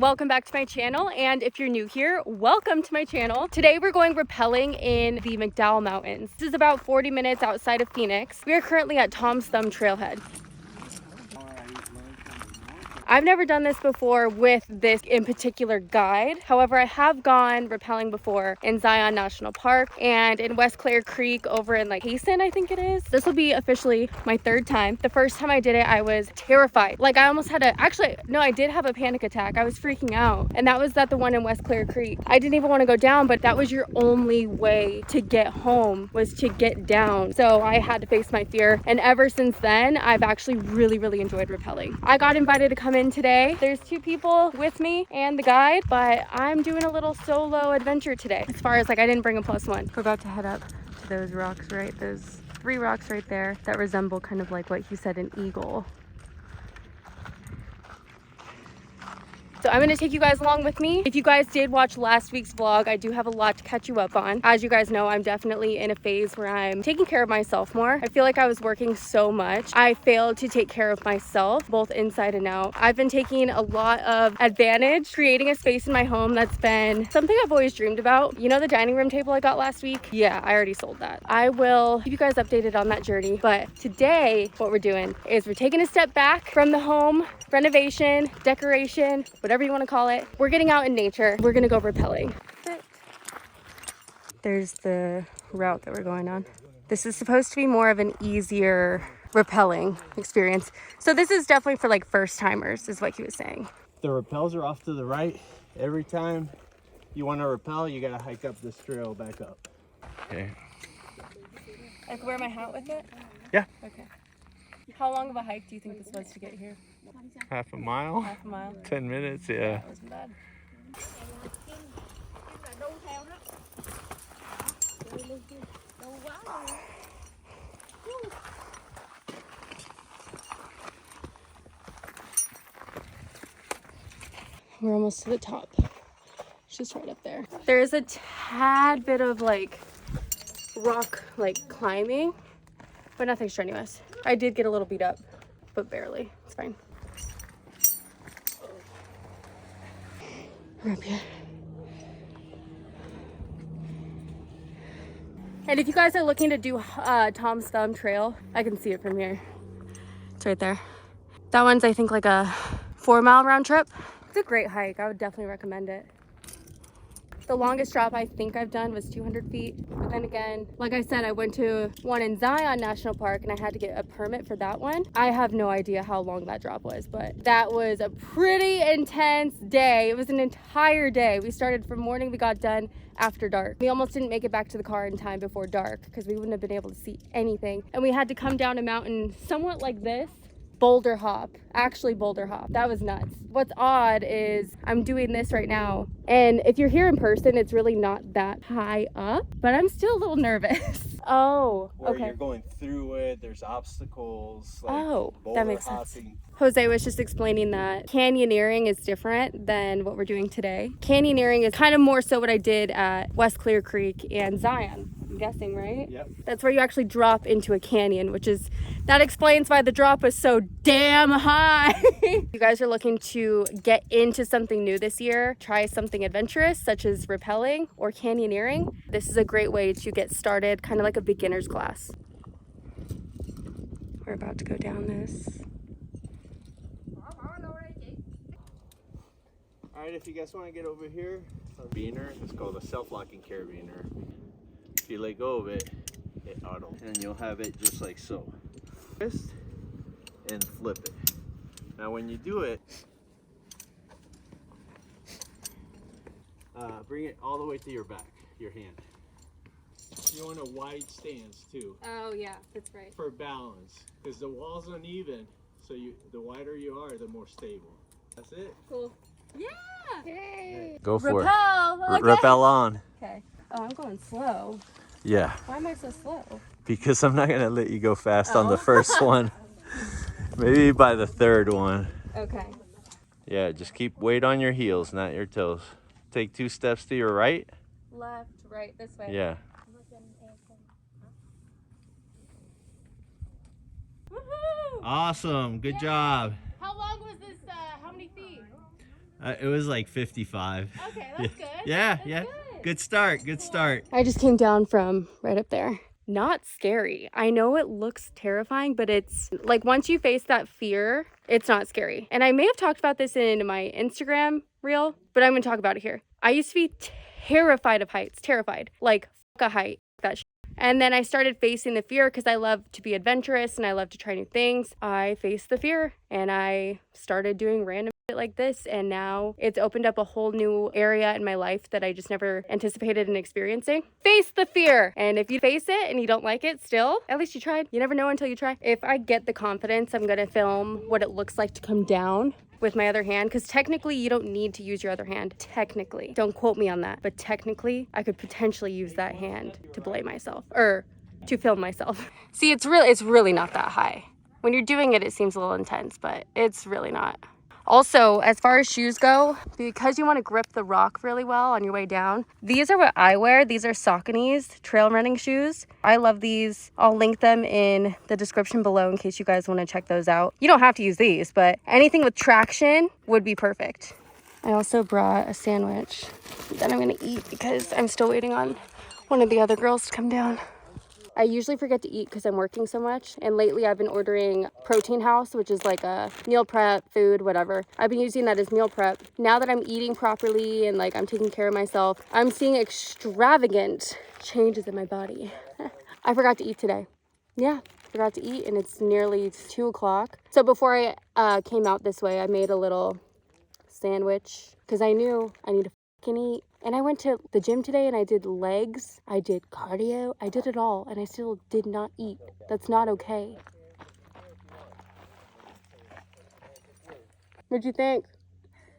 Welcome back to my channel, and if you're new here, welcome to my channel. Today we're going rappelling in the McDowell Mountains. This is about 40 minutes outside of Phoenix. We are currently at Tom's Thumb Trailhead. I've never done this before with this in particular guide. However, I have gone rappelling before in Zion National Park and in West Clare Creek over in like Hasten, I think it is. This will be officially my third time. The first time I did it, I was terrified. Like I almost had I did have a panic attack. I was freaking out. And that was at the one in West Clare Creek. I didn't even want to go down, but that was your only way to get home, was to get down. So I had to face my fear. And ever since then, I've actually really enjoyed rappelling. I got invited to come in today. There's two people with me and the guide, but I'm doing a little solo adventure today. As far as like, I didn't bring a +1. We're about to head up to those rocks, right? Those 3 rocks right there that resemble kind of like what he said, an eagle. So I'm gonna take you guys along with me. If you guys did watch last week's vlog, I do have a lot to catch you up on. As you guys know, I'm definitely in a phase where I'm taking care of myself more. I feel like I was working so much. I failed to take care of myself, both inside and out. I've been taking a lot of advantage, creating a space in my home that's been something I've always dreamed about. You know the dining room table I got last week? Yeah, I already sold that. I will keep you guys updated on that journey. But today, what we're doing is we're taking a step back from the home renovation, decoration, whatever you want to call it. We're getting out in nature. We're gonna go rappelling. There's the route that we're going on. This is supposed to be more of an easier rappelling experience. So this is definitely for like first timers, is what he was saying. The rappels are off to the right. Every time you want to rappel, you gotta hike up this trail back up. Okay. I can wear my hat with it? Yeah. Okay. How long of a hike do you think this was to get here? Half a mile? Half a mile? 10 minutes, yeah. That wasn't bad. We're almost to the top. It's just right up there. There is a tad bit of like rock like climbing, but nothing strenuous. I did get a little beat up, but barely. It's fine. We're up here. And if you guys are looking to do Tom's Thumb Trail, I can see it from here. It's right there. That one's, I think, like a 4-mile round trip. It's a great hike. I would definitely recommend it. The longest drop I think I've done was 200 feet. But then again, like I said, I went to one in Zion National Park and I had to get a permit for that one. I have no idea how long that drop was, but that was a pretty intense day. It was an entire day. We started from morning, we got done after dark. We almost didn't make it back to the car in time before dark because we wouldn't have been able to see anything. And we had to come down a mountain somewhat like this. Boulder hop, actually boulder hop. That was nuts. What's odd is I'm doing this right now, and if you're here in person, it's really not that high up, but I'm still a little nervous. Oh, Where okay. you're going through it, there's obstacles. Like Oh, that makes sense. hopping. Jose was just explaining that canyoneering is different than what we're doing today. Canyoneering is kind of more so what I did at West Clear Creek and Zion. I'm guessing, right? Yep. That's where you actually drop into a canyon, that explains why the drop was so damn high. You guys are looking to get into something new this year, try something adventurous such as rappelling or canyoneering. This is a great way to get started, kind of like a beginner's class. We're about to go down this. All right, if you guys want to get over here, carabiner, it's called a self-locking carabiner. If you let go of it, it auto, and you'll have it just like so. Twist and flip it. Now when you do it, bring it all the way to your back, your hand. You want a wide stance too. Oh yeah, that's right. For balance, because the wall's uneven, so the wider you are, the more stable. That's it. Cool. Yeah! Hey! Go for Rappel! it. Rappel on. Okay. Oh, I'm going slow. Yeah, Why am I so slow? because I'm not going to let you go fast on Oh. the first one. Maybe by the third one. Okay. Yeah, just keep weight on your heels, not your toes. Take 2 steps to your right. Left, right, this way. Yeah. Woohoo! Awesome. Good Yeah. job. How long was this? How many feet? It was like 55. Okay, that's good. Yeah, That's yeah. good. Good start. Good start. I just came down from right up there. Not scary. I know it looks terrifying, but it's like once you face that fear, it's not scary. And I may have talked about this in my Instagram reel, but I'm gonna talk about it here. I used to be terrified of heights, terrified. Like, fuck a height, that shit. And then I started facing the fear because I love to be adventurous and I love to try new things. I faced the fear and I started doing random shit like this, and now it's opened up a whole new area in my life that I just never anticipated in experiencing. Face the fear, and if you face it and you don't like it still, at least you tried. You never know until you try. If I get the confidence, I'm gonna film what it looks like to come down with my other hand, because technically you don't need to use your other hand. Technically, don't quote me on that, but technically I could potentially use that hand to belay myself or to film myself. See, it's really not that high. When you're doing it, it seems a little intense, but it's really not. Also, as far as shoes go, because you want to grip the rock really well on your way down, these are what I wear. These are Saucony's trail running shoes. I love these. I'll link them in the description below in case you guys want to check those out. You don't have to use these, but anything with traction would be perfect. I also brought a sandwich that I'm going to eat because I'm still waiting on one of the other girls to come down. I usually forget to eat because I'm working so much, and lately I've been ordering Protein House, which is like a meal prep food, whatever. I've been using that as meal prep. Now that I'm eating properly and like I'm taking care of myself, I'm seeing extravagant changes in my body. I forgot to eat today. Yeah, forgot to eat, and it's nearly 2 o'clock. So before I came out this way, I made a little sandwich because I knew I need to fucking eat. And I went to the gym today and I did legs, I did cardio, I did it all, and I still did not eat. That's not okay. What'd you think?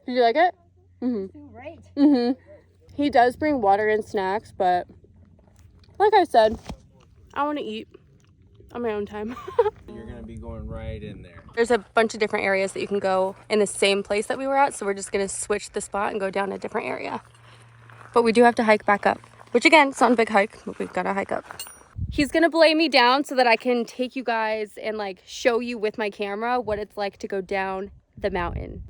Did you like it? Great. He does bring water and snacks, but like I said, I want to eat on my own time. You're gonna be going right in there. There's a bunch of different areas that you can go in the same place that we were at, so we're just gonna switch the spot and go down a different area. But we do have to hike back up, which again, it's not a big hike, but we've got to hike up. He's gonna belay me down so that I can take you guys and like show you with my camera what it's like to go down the mountain.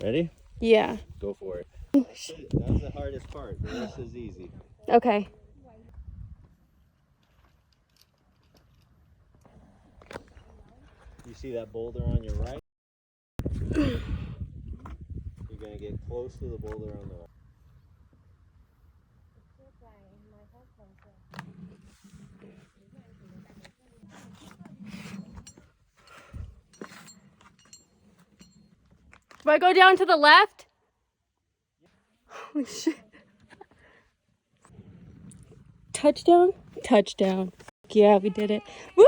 Ready? Yeah. Go for it. That was the hardest part. The rest is easy. Okay. You see that boulder on your right? You're gonna get close to the boulder on the right. Do I go down to the left? Holy shit. Touchdown? Touchdown. Yeah, we did it. Woohoo!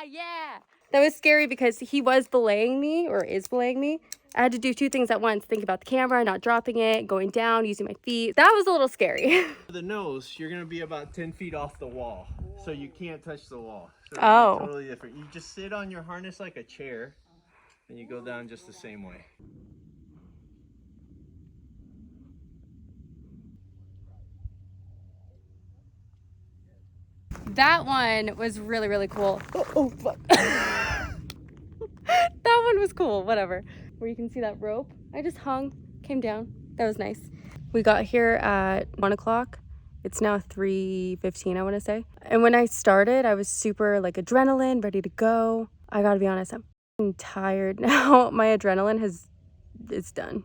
Yeah. That was scary because he was belaying me, or is belaying me. I had to do 2 things at once. Think about the camera, not dropping it, going down, using my feet. That was a little scary. For the nose, you're gonna be about 10 feet off the wall. So you can't touch the wall. So Oh. it's totally different. You just sit on your harness like a chair and you go down just the same way. That one was really, really cool. Oh, fuck. That one was cool, whatever. Where you can see that rope. I just hung, came down. That was nice. We got here at 1 o'clock. It's now 3:15, I want to say. And when I started, I was super like adrenaline, ready to go. I gotta be honest, I'm f***ing tired now. My adrenaline it's done.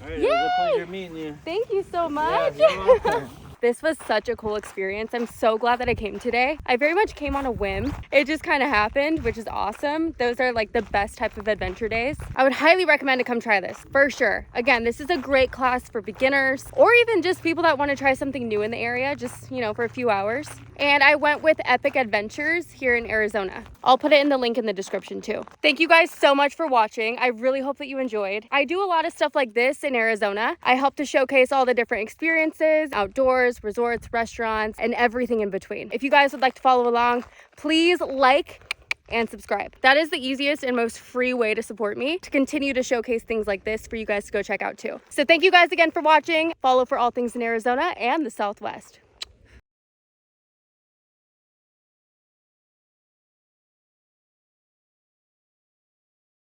All right, Yay! it was a pleasure meeting you. Thank you so much. Yeah, you're welcome. This was such a cool experience. I'm so glad that I came today. I very much came on a whim. It just kind of happened, which is awesome. Those are like the best type of adventure days. I would highly recommend to come try this for sure. Again, this is a great class for beginners or even just people that want to try something new in the area, just, you know, for a few hours. And I went with Epic Adventures here in Arizona. I'll put it in the link in the description too. Thank you guys so much for watching. I really hope that you enjoyed. I do a lot of stuff like this in Arizona. I help to showcase all the different experiences, outdoors, resorts, restaurants, and everything in between. If you guys would like to follow along, please like and subscribe. That is the easiest and most free way to support me to continue to showcase things like this for you guys to go check out too. So thank you guys again for watching. Follow for all things in Arizona and the Southwest.